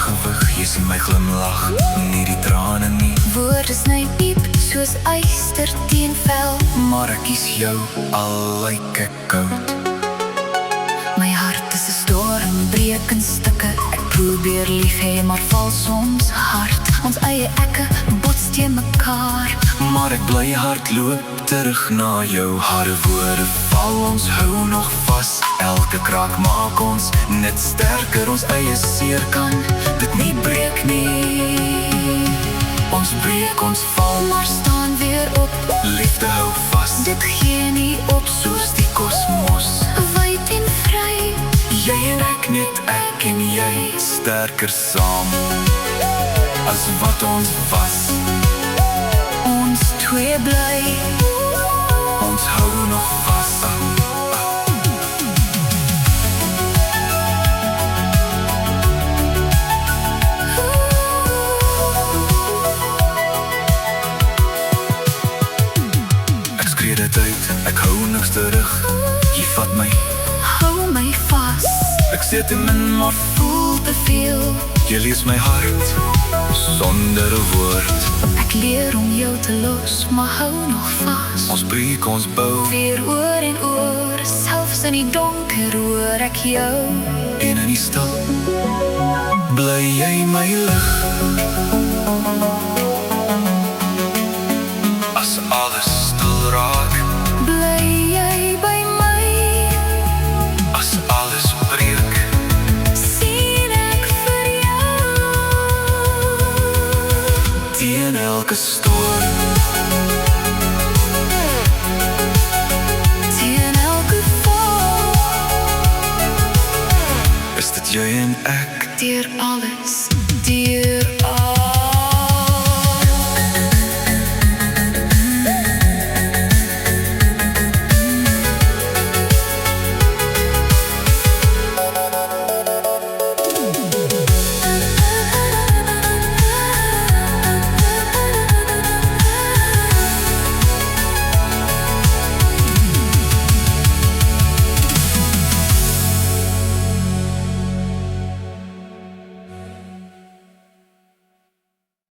gewig, jy sien my glimlach, nie die trane nie. Woorde sny diep soos yster teen vel, Maar ek kies jou, al lyk ek koud. my hart is 'n storm, breek in stukke. Ek probeer lief hê, maar val soms hard. Ons eie ekke bots teen mekaar. Maar ek bly hardloop terug na jou. Harde woorde val, ons hou nog vas. Elke kraak maak ons net sterker. Ons eie seer kan dit nie breek nie. Ons breek, ons val, maar staan weer op. Liefde hou vas, Dit gee nie op soos die kosmos. wyd en vry. Jy en ek, net ek en jy, sterker saam as wat ons was. Ons twee bly. Ons hou nog vas. Ek skree dit uit, ek hou niks terug. Jy vat my, Hou my vas. ek sê te min maar voel te veel. Jy lees my hart, sonder 'n woord. Ek leer om jou te los, maar hou nog vas. Ons breek, ons bou, Weer oor en oor, selfs in die donker hoor ek jou. en in die stil bly jy my lig. As alles stil raak, Bly jy by my, as alles breek, sien ek vir jou. teen elke storm, Teen elke val, is dit jy en ek. deur alles, deur